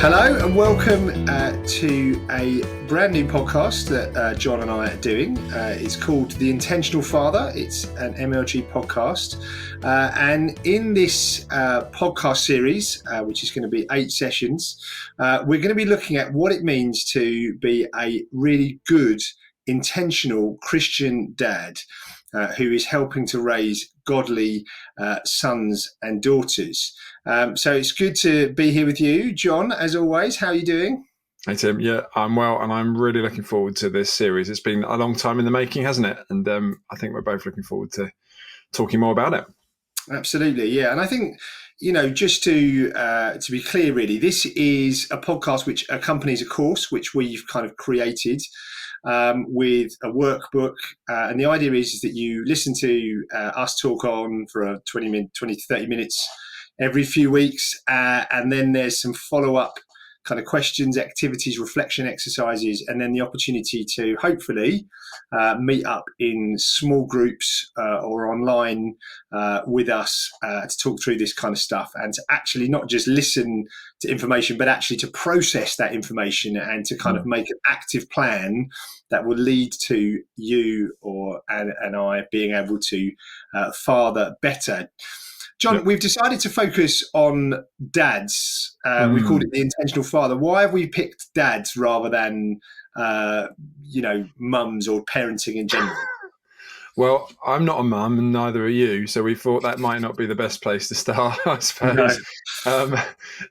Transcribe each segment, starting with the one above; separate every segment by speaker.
Speaker 1: Hello and welcome to a brand new podcast that Jon and I are doing. It's called The Intentional Father. It's an MLG podcast. And in this podcast series, which is going to be 8 sessions, we're going to be looking at what it means to be a really good, intentional Christian dad who is helping to raise godly sons and daughters. So it's good to be here with you, Jon, as always. How are you doing?
Speaker 2: Hey, Tim. Yeah, I'm well, and I'm really looking forward to this series. It's been a long time in the making, hasn't it? And I think we're both looking forward to talking more about it.
Speaker 1: Absolutely, yeah. And I think, just to be clear, really, this is a podcast which accompanies a course which we've kind of created with a workbook. And the idea is that you listen to us talk on for 20 to 30 minutes every few weeks. And then there's some follow-up kind of questions, activities, reflection exercises, and then the opportunity to hopefully meet up in small groups or online with us to talk through this kind of stuff and to actually not just listen to information, but actually to process that information and to kind of make an active plan that will lead to you and I being able to father better. Jon, We've decided to focus on dads. We called it The Intentional Father. Why have we picked dads rather than, mums or parenting in general?
Speaker 2: Well, I'm not a mum and neither are you, so we thought that might not be the best place to start, I suppose. No.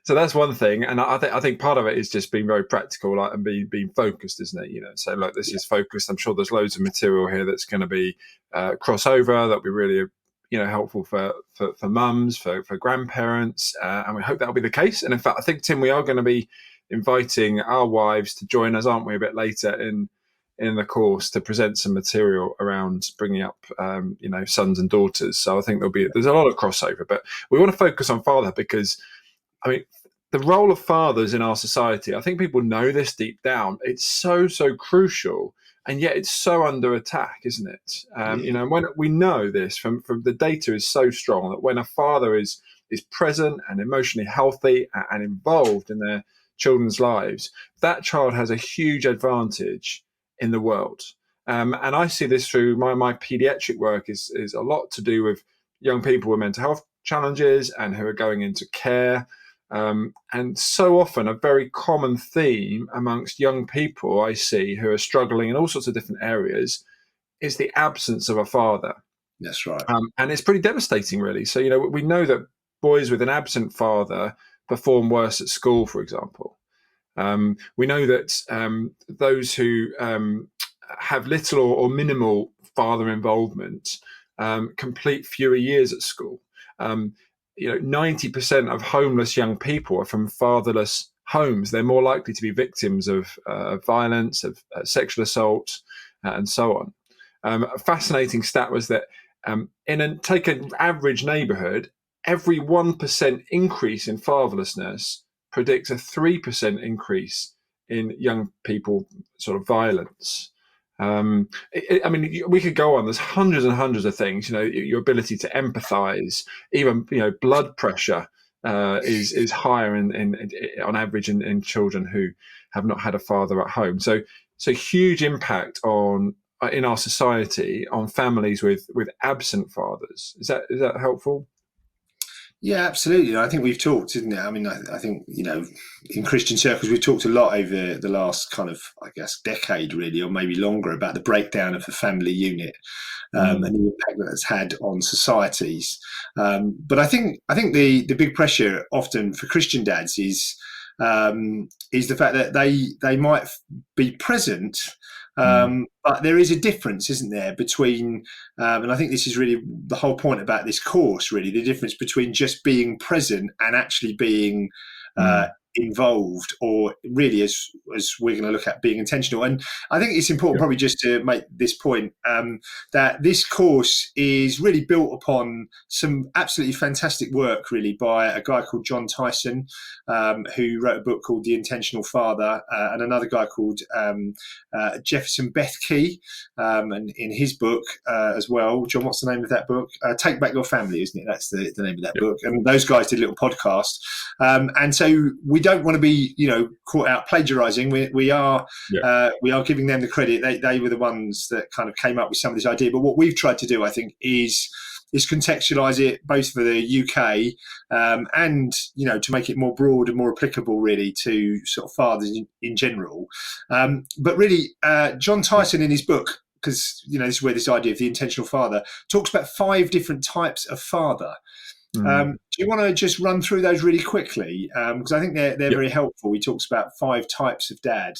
Speaker 2: So that's one thing, and I think part of it is just being very practical, and being focused, isn't it? So like this is focused. I'm sure there's loads of material here that's going to be crossover that'll be really helpful for mums, for grandparents, and we hope that'll be the case. And in fact, I think, Tim, we are going to be inviting our wives to join us, aren't we, a bit later in the course to present some material around bringing up, sons and daughters. So I think there's a lot of crossover, but we want to focus on father because, the role of fathers in our society, I think people know this deep down. It's so crucial. And yet it's so under attack, isn't it? When we know this from the data is so strong that when a father is present and emotionally healthy and involved in their children's lives, that child has a huge advantage in the world. And I see this through my pediatric work is a lot to do with young people with mental health challenges and who are going into care. And so often a very common theme amongst young people I see who are struggling in all sorts of different areas is the absence of a father.
Speaker 1: That's right.
Speaker 2: And it's pretty devastating, really. So, we know that boys with an absent father perform worse at school, for example. We know that those who have little or minimal father involvement complete fewer years at school. 90% of homeless young people are from fatherless homes. They're more likely to be victims of violence, of sexual assault, and so on. A fascinating stat was that take an average neighborhood, every 1% increase in fatherlessness predicts a 3% increase in young people sort of violence. We could go on. There's hundreds and hundreds of things. Your ability to empathize, even blood pressure is higher on average in children who have not had a father at home. So huge impact in our society on families with absent fathers. Is that helpful?
Speaker 1: Yeah, absolutely. I think we've talked, isn't it? I think, in Christian circles, we've talked a lot over the last kind of, decade really, or maybe longer, about the breakdown of the family unit and the impact that it's had on societies. But I think the big pressure often for Christian dads is the fact that they might be present, but there is a difference, isn't there, between, and I think this is really the whole point about this course, really, the difference between just being present and actually being involved, or really, as we're going to look at, being intentional. And I think it's important probably just to make this point, that this course is really built upon some absolutely fantastic work, really, by a guy called Jon Tyson, who wrote a book called The Intentional Father, and another guy called Jefferson Beth Key, and in his book as well. Jon, what's the name of that book? Take Back Your Family, isn't it? That's the name of that book. And those guys did a little podcast. And so we don't want to be, caught out plagiarising.
Speaker 2: Yeah.
Speaker 1: We are giving them the credit. They were the ones that kind of came up with some of this idea. But what we've tried to do, I think, is contextualise it both for the UK and to make it more broad and more applicable, really, to sort of fathers in general. But really, Jon Tyson in his book, because this is where this idea of the intentional father talks about 5 different types of father. Do you want to just run through those really quickly? Because I think they're very helpful. He talks about 5 types of dad.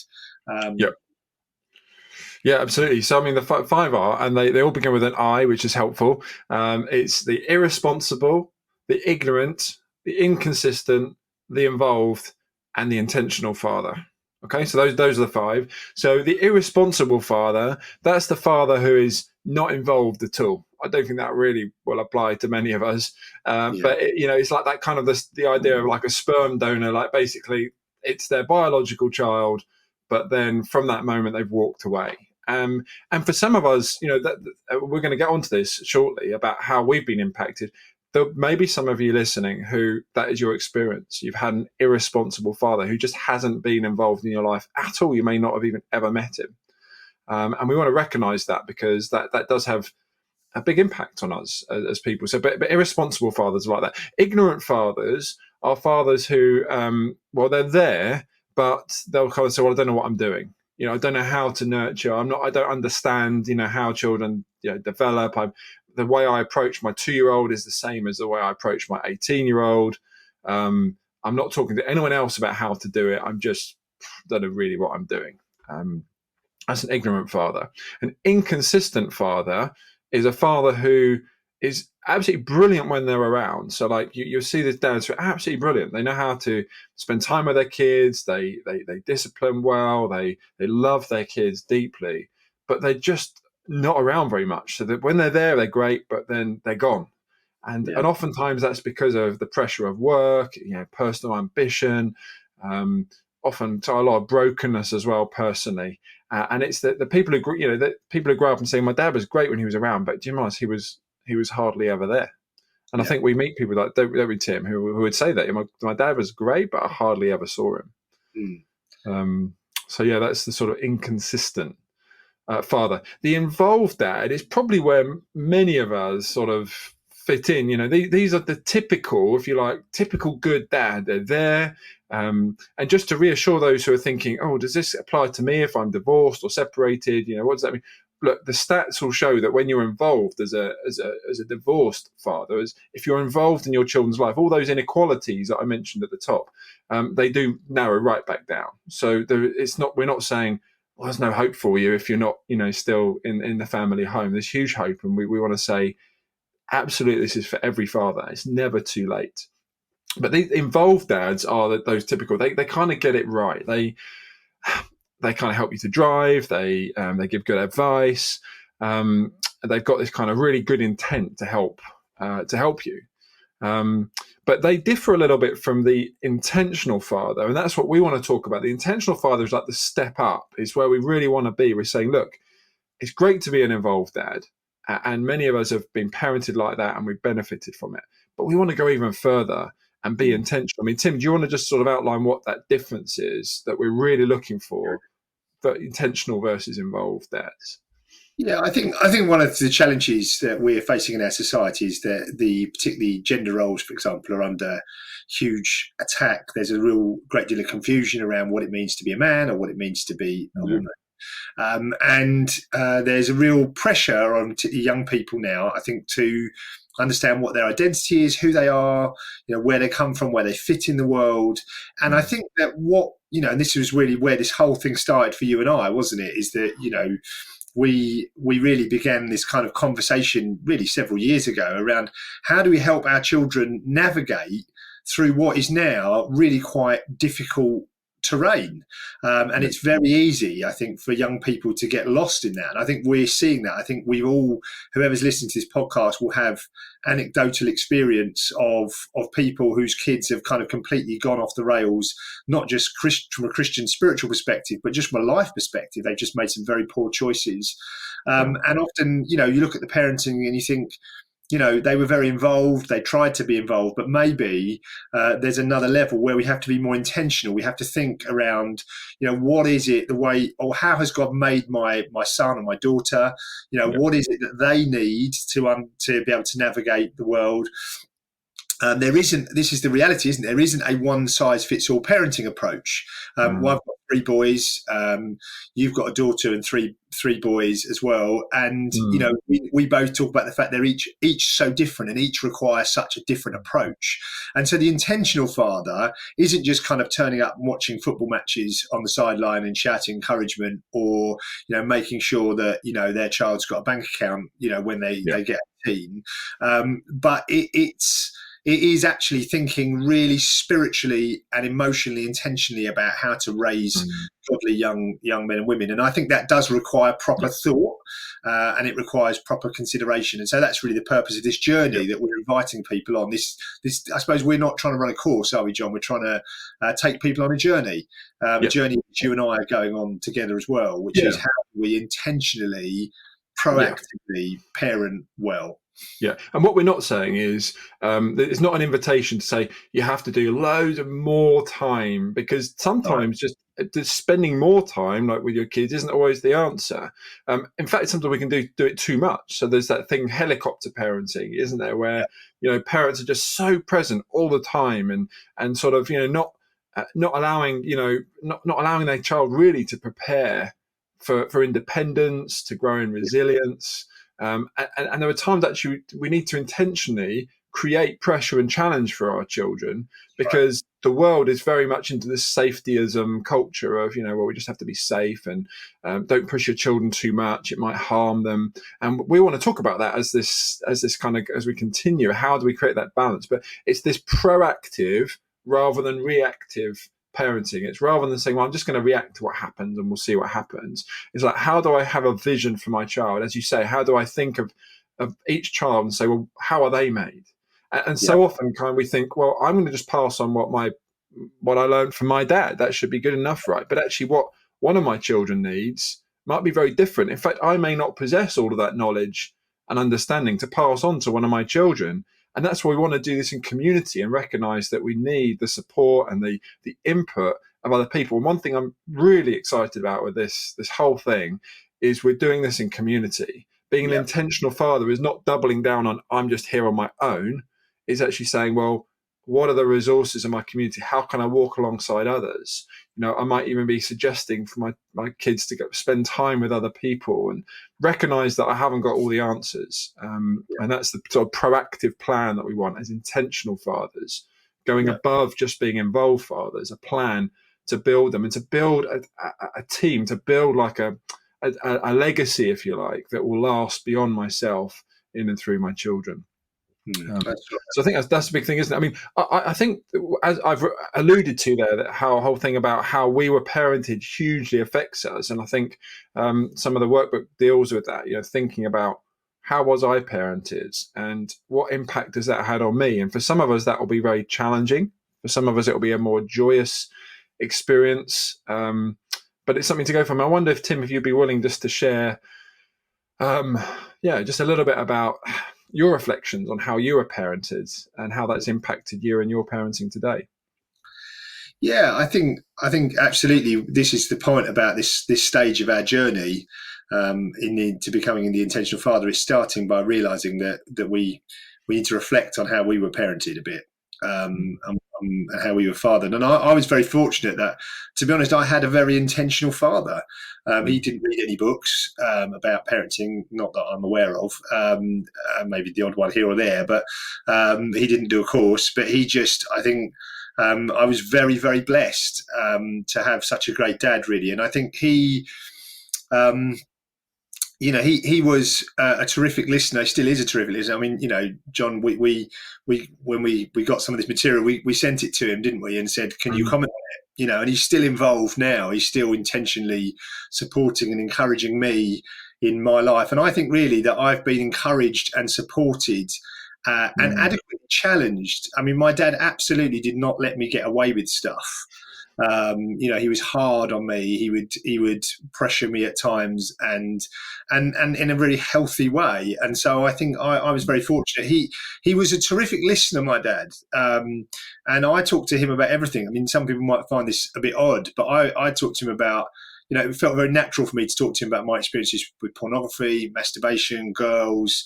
Speaker 2: Yeah, absolutely. So, I mean, the 5 are, and they all begin with an I, which is helpful. It's the irresponsible, the ignorant, the inconsistent, the involved, and the intentional father. Okay, so those are the 5. So the irresponsible father, that's the father who is not involved at all. I don't think that really will apply to many of us. But, it's like that kind of the idea of like a sperm donor, like basically it's their biological child, but then from that moment they've walked away. And for some of us, we're going to get onto this shortly about how we've been impacted. There may be some of you listening who that is your experience. You've had an irresponsible father who just hasn't been involved in your life at all. You may not have even ever met him. And we want to recognize that, because that does have a big impact on us as people. So, but irresponsible fathers are like that. Ignorant fathers are fathers who, they're there, but they'll kind of say, well, I don't know what I'm doing. I don't know how to nurture. I don't understand, how children develop. The way I approach my 2-year-old is the same as the way I approach my 18-year-old. I'm not talking to anyone else about how to do it. I'm just don't know really what I'm doing. That's an ignorant father. An inconsistent father is a father who is absolutely brilliant when they're around. So like you'll see these dads who are absolutely brilliant. They know how to spend time with their kids. They discipline well. They love their kids deeply, but they're just not around very much. So that when they're there, they're great, but then they're gone. And oftentimes that's because of the pressure of work, personal ambition, often a lot of brokenness as well personally. And it's the people who grow up and say, my dad was great when he was around, but do you realize he was hardly ever there. And I think we meet people like, don't we, Tim, who would say that my dad was great, but I hardly ever saw him. That's the sort of inconsistent father. The involved dad is probably where many of us sort of fit in. These are the typical, if you like, typical good dad. They're there. And just to reassure those who are thinking, oh, does this apply to me if I'm divorced or separated? What does that mean? Look, the stats will show that when you're involved as a divorced father, if you're involved in your children's life, all those inequalities that I mentioned at the top, they do narrow right back down. So we're not saying, well, there's no hope for you if you're not, still in the family home. There's huge hope, and we want to say, absolutely, this is for every father. It's never too late. But the involved dads are those typical. They kind of get it right. They kind of help you to drive. They give good advice. They've got this kind of really good intent to help you. But they differ a little bit from the intentional father, and that's what we want to talk about. The intentional father is like the step up. It's where we really want to be. We're saying, look, it's great to be an involved dad, and many of us have been parented like that, and we've benefited from it. But we want to go even further and be intentional. I mean, Tim, do you want to just sort of outline what that difference is that we're really looking for intentional versus involved dads?
Speaker 1: Yeah, I think one of the challenges that we're facing in our society is that particularly gender roles, for example, are under huge attack. There's a real great deal of confusion around what it means to be a man or what it means to be a woman. And there's a real pressure on young people now, I think, to understand what their identity is, who they are, where they come from, where they fit in the world. And I think that and this was really where this whole thing started for you and I, wasn't it? Is that, we really began this kind of conversation really several years ago around how do we help our children navigate through what is now really quite difficult terrain. And it's very easy, I think, for young people to get lost in that. And I think we're seeing that. I think whoever's listening to this podcast will have anecdotal experience of people whose kids have kind of completely gone off the rails, not just from a Christian spiritual perspective, but just from a life perspective. They've just made some very poor choices. And often, you look at the parenting and you think, they were very involved. They tried to be involved, but maybe there's another level where we have to be more intentional. We have to think around, what is it, the way, or how has God made my son or my daughter?
Speaker 2: Yeah.
Speaker 1: What is it that they need to be able to navigate the world? There isn't. This is the reality, isn't there? There isn't a one-size-fits-all parenting approach. Well, I've got 3 boys. You've got a daughter and three boys as well. And we both talk about the fact they're each so different, and each require such a different approach. And so the intentional father isn't just kind of turning up and watching football matches on the sideline and shouting encouragement, or making sure that their child's got a bank account when they get 18. But it is actually thinking really spiritually and emotionally intentionally about how to raise godly young men and women. And I think that does require proper thought, and it requires proper consideration. And so that's really the purpose of this journey that we're inviting people on. This I suppose we're not trying to run a course, are we, John? We're trying to take people on a journey, a journey which you and I are going on together as well, which is how we intentionally, proactively parent well.
Speaker 2: Yeah, and what we're not saying is it's not an invitation to say you have to do loads of more time, because sometimes just spending more time, like with your kids, isn't always the answer. In fact, sometimes we can do it too much. So there's that thing, helicopter parenting, isn't there, where parents are just so present all the time, and sort of not allowing not allowing their child really to prepare for independence, to grow in resilience. And there are times actually we need to intentionally create pressure and challenge for our children, because the world is very much into this safetyism culture of, well, we just have to be safe, and don't push your children too much, it might harm them. And we want to talk about that as this kind of, as we continue, how do we create that balance? But it's this proactive rather than reactive parenting. It's rather than saying, well, I'm just going to react to what happens and we'll see what happens. It's like, how do I have a vision for my child? As you say, how do I think of each child and say, well, how are they made? And so often we think, well, I'm going to just pass on what I learned from my dad. That should be good enough, right? But actually what one of my children needs might be very different. In fact, I may not possess all of that knowledge and understanding to pass on to one of my children. And that's why we want to do this in community and recognize that we need the support and the input of other people. And one thing I'm really excited about with this whole thing is we're doing this in community. Being an intentional father is not doubling down on, I'm just here on my own. It's actually saying, well, what are the resources in my community? How can I walk alongside others? I might even be suggesting for my kids to go spend time with other people and recognize that I haven't got all the answers. And that's the sort of proactive plan that we want as intentional fathers, going above just being involved fathers, a plan to build them and to build a team, to build like a legacy, if you like, that will last beyond myself in and through my children. So I think that's a big thing, isn't it? I mean, I think, as I've alluded to there, that whole thing about how we were parented hugely affects us. And I think some of the workbook deals with that, thinking about how was I parented and what impact has that had on me? And for some of us, that will be very challenging. For some of us, it will be a more joyous experience. But it's something to go from. I wonder if, Tim, if you'd be willing just to share, just a little bit about your reflections on how you were parented and how that's impacted you and your parenting today.
Speaker 1: Yeah, I think absolutely. This is the point about this stage of our journey to becoming the intentional father. Is starting by realizing that we need to reflect on how we were parented a bit, and how we were fathered. And I was very fortunate that, to be honest, I had a very intentional father. He didn't read any books about parenting, not that I'm aware of, maybe the odd one here or there, but he didn't do a course. But he just, I think, I was very, very blessed to have such a great dad, really. And I think he was a terrific listener. He still is a terrific listener. I mean, John, we when we got some of this material, we sent it to him, didn't we? And said, can you comment on it? And he's still involved now. He's still intentionally supporting and encouraging me in my life. And I think really that I've been encouraged and supported and adequately challenged. I mean, my dad absolutely did not let me get away with stuff. He was hard on me. He would pressure me at times, and in a really healthy way. And so I think I was very fortunate. He was a terrific listener, my dad, and I talked to him about everything. I mean, some people might find this a bit odd, but I talked to him about. It felt very natural for me to talk to him about my experiences with pornography, masturbation, girls,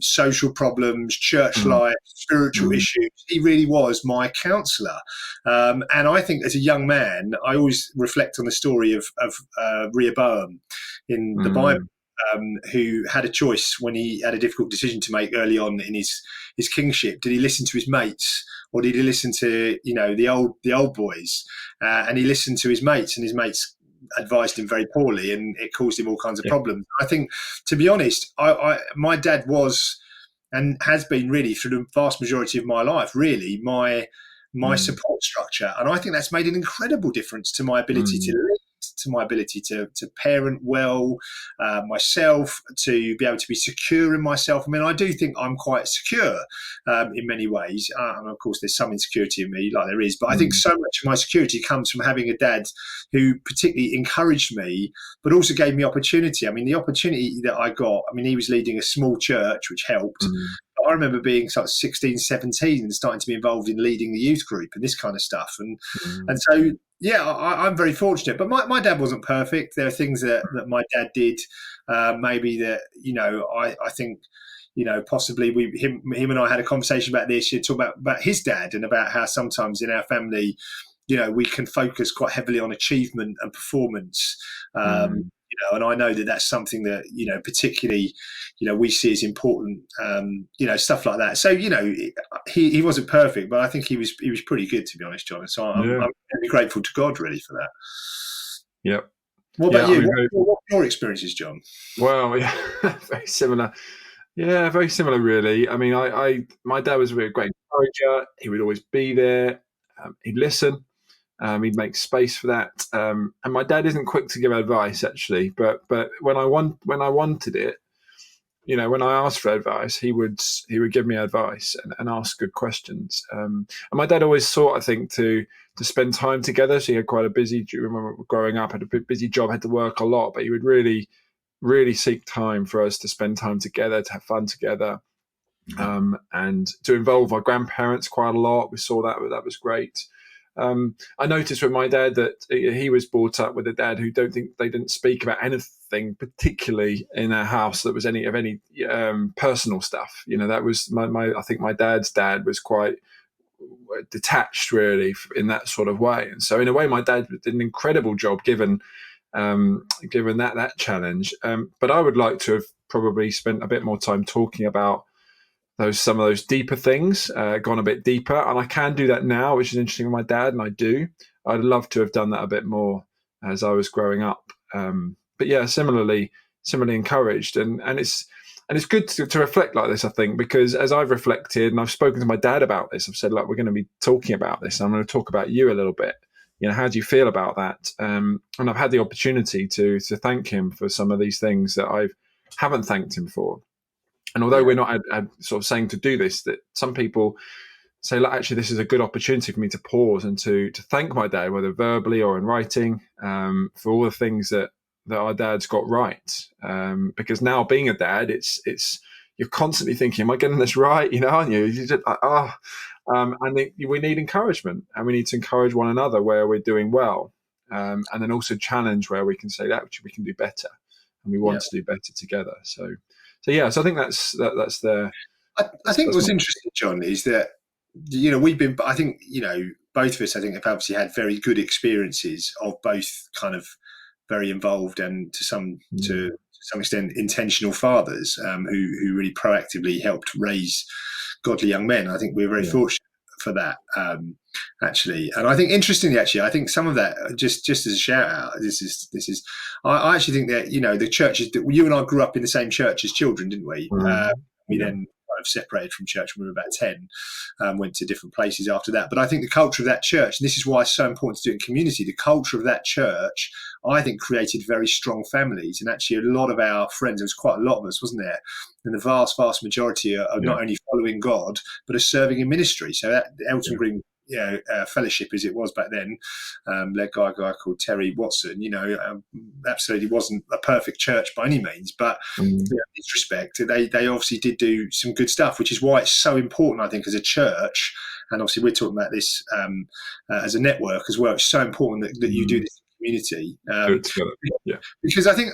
Speaker 1: social problems, church life, spiritual issues. He really was my counsellor. And I think as a young man, I always reflect on the story of Rehoboam in the Bible, who had a choice when he had a difficult decision to make early on in his kingship. Did he listen to his mates, or did he listen to the old boys? And he listened to his mates, and his mates advised him very poorly, and it caused him all kinds of problems. I think, to be honest, my dad was and has been really through the vast majority of my life, really my support structure, and I think that's made an incredible difference to my ability to lead, to my ability to parent well, myself, to be able to be secure in myself. I mean, I do think I'm quite secure in many ways, and of course there's some insecurity in me, like there is, but I think so much of my security comes from having a dad who particularly encouraged me, but also gave me opportunity. I mean, the opportunity that I got, I mean, he was leading a small church, which helped. I remember being sort of 16, 17 and starting to be involved in leading the youth group and this kind of stuff. And so, yeah, I'm very fortunate. But my dad wasn't perfect. There are things that my dad did, maybe that, I think, possibly him and I had a conversation about this. You talk about his dad and about how sometimes in our family, we can focus quite heavily on achievement and performance. And I know that that's something that, particularly, we see as important, stuff like that. So, he wasn't perfect, but I think he was pretty good, to be honest, John. So I'm really grateful to God, really, for that.
Speaker 2: Yep.
Speaker 1: What about you? What are your experiences, John?
Speaker 2: Well, yeah, very similar. Yeah, very similar, really. I mean, my dad was a really great encourager. He would always be there. He'd listen. He'd make space for that. And my dad isn't quick to give advice, actually. But when I wanted it, when I asked for advice, he would give me advice and ask good questions. And my dad always sought, I think, to spend time together. So he had quite a busy, remember growing up, had a busy job, had to work a lot, but he would really, really seek time for us to spend time together, to have fun together, and to involve our grandparents quite a lot. We saw that was great. I noticed with my dad that he was brought up with a dad who they didn't speak about anything particularly in our house that was any personal stuff. That was I think my dad's dad was quite detached, really, in that sort of way. And so in a way, my dad did an incredible job given that challenge. But I would like to have probably spent a bit more time talking about some of those deeper things, gone a bit deeper, and I can do that now, which is interesting with my dad, and I do. I'd love to have done that a bit more as I was growing up. But yeah, similarly encouraged, and it's good to reflect like this, I think, because as I've reflected and I've spoken to my dad about this, I've said, like, we're going to be talking about this. I'm going to talk about you a little bit. How do you feel about that? And I've had the opportunity to thank him for some of these things that I haven't thanked him for. And although we're not sort of saying to do this, that some people say, like, actually, this is a good opportunity for me to pause and to thank my dad, whether verbally or in writing, for all the things that our dad's got right. Because now being a dad, it's you're constantly thinking, am I getting this right? Aren't you? You're just and we need encouragement, and we need to encourage one another where we're doing well, and then also challenge where we can say that actually we can do better, and we want to do better together. So I think that's the.
Speaker 1: I think what's interesting, John, is that we've been. I think both of us, I think, have obviously had very good experiences of both kind of very involved and to some extent intentional fathers who really proactively helped raise godly young men. I think we're very fortunate for that, actually. And I think, interestingly, actually, I think some of that, just as a shout out, this is. I actually think that the churches that you and I grew up in the same church as children, didn't we? We then kind of separated from church when we were about 10, went to different places after that. But I think the culture of that church, and this is why it's so important to do it in community, the culture of that church, I think, created very strong families. And actually, a lot of our friends, there was quite a lot of us, wasn't there? And the vast majority are not only following God, but are serving in ministry. So that Elton Green fellowship as it was back then, led by a guy called Terry Watson. Absolutely wasn't a perfect church by any means, but in this respect, they obviously did do some good stuff, which is why it's so important, I think, as a church. And obviously, we're talking about this as a network as well. It's so important that you do this community, because I think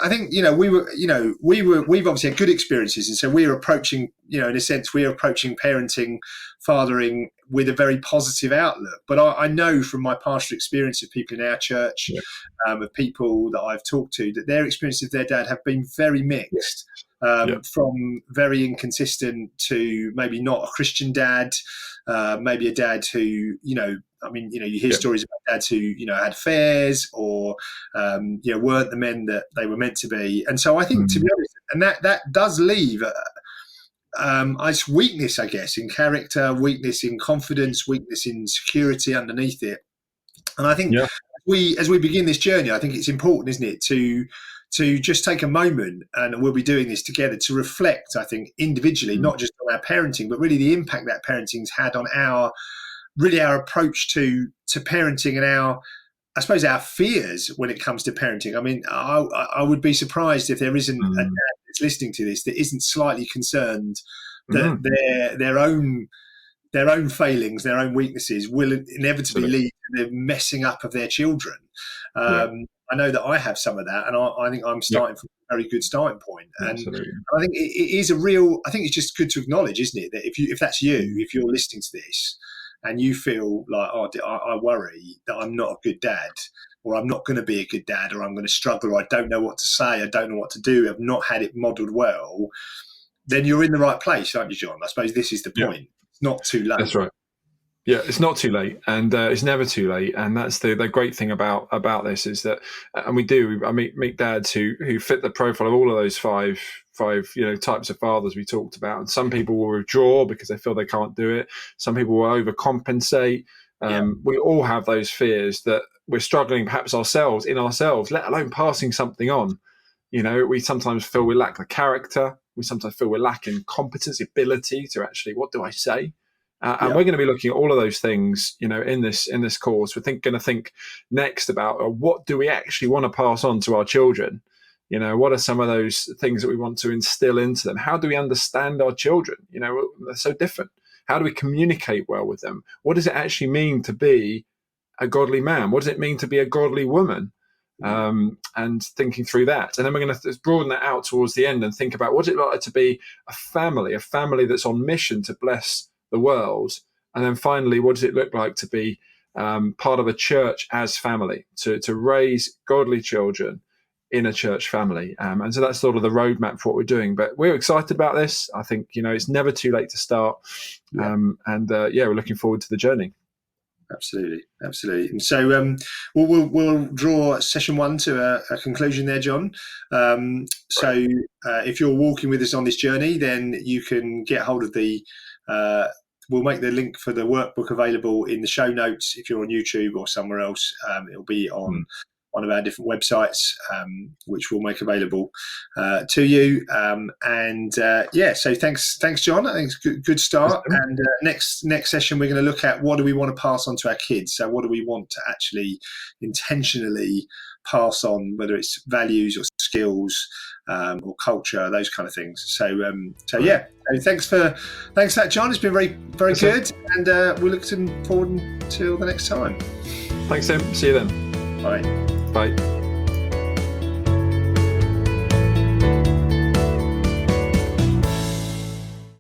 Speaker 1: we've obviously had good experiences, and so we're approaching, in a sense, we're approaching parenting, fathering with a very positive outlook. But I know from my pastoral experience of people in our church, of people that I've talked to, that their experiences of their dad have been very mixed. From very inconsistent to maybe not a Christian dad, maybe a dad who, you hear stories about dads who, had affairs or, weren't the men that they were meant to be. And so I think, to be honest, and that does leave weakness, I guess, in character, weakness in confidence, weakness in security underneath it. And I think as we begin this journey, I think it's important, isn't it, to just take a moment, and we'll be doing this together, to reflect, I think, individually, not just on our parenting, but really the impact that parenting's had on our approach to parenting and our fears when it comes to parenting. I mean, I would be surprised if there isn't a dad that's listening to this that isn't slightly concerned that their own failings, their own weaknesses will inevitably lead to the messing up of their children. I know that I have some of that, and I think I'm starting from a very good starting point. And I think it is I think it's just good to acknowledge, isn't it, that if that's you, if you're listening to this and you feel like, I worry that I'm not a good dad, or I'm not going to be a good dad, or I'm going to struggle, or I don't know what to say, I don't know what to do, I've not had it modelled well, then you're in the right place, aren't you, John? I suppose this is the point. It's not too late.
Speaker 2: That's right. Yeah, it's not too late, and it's never too late. And that's the great thing about this is that, and I meet dads who fit the profile of all of those five types of fathers we talked about. And some people will withdraw because they feel they can't do it. Some people will overcompensate. We all have those fears that we're struggling, perhaps ourselves, let alone passing something on. We sometimes feel we lack the character. We sometimes feel we're lacking competence, ability to actually, what do I say? And we're going to be looking at all of those things, in this course. We're going to think next about what do we actually want to pass on to our children? What are some of those things that we want to instill into them? How do we understand our children? They're so different. How do we communicate well with them? What does it actually mean to be a godly man? What does it mean to be a godly woman? And thinking through that. And then we're going to broaden that out towards the end and think about what it like to be a family that's on mission to bless the world. And then finally, what does it look like to be part of a church as family, to raise godly children in a church family. And so that's sort of the roadmap for what we're doing. But we're excited about this. I think, it's never too late to start. We're looking forward to the journey.
Speaker 1: Absolutely. And so we'll draw session 1 to a conclusion there, John. If you're walking with us on this journey, then you can get hold of we'll make the link for the workbook available in the show notes. If you're on YouTube or somewhere else, it'll be on one of our different websites, which we'll make available to you. So thanks, John. I think it's a good start. And next session, we're going to look at what do we want to pass on to our kids. So what do we want to actually intentionally pass on, whether it's values or skills or culture, those kind of things. So thanks for that, John. It's been very, very good. And we're looking forward until the next time.
Speaker 2: Thanks, Tim. See you then.
Speaker 1: Bye.
Speaker 2: Bye.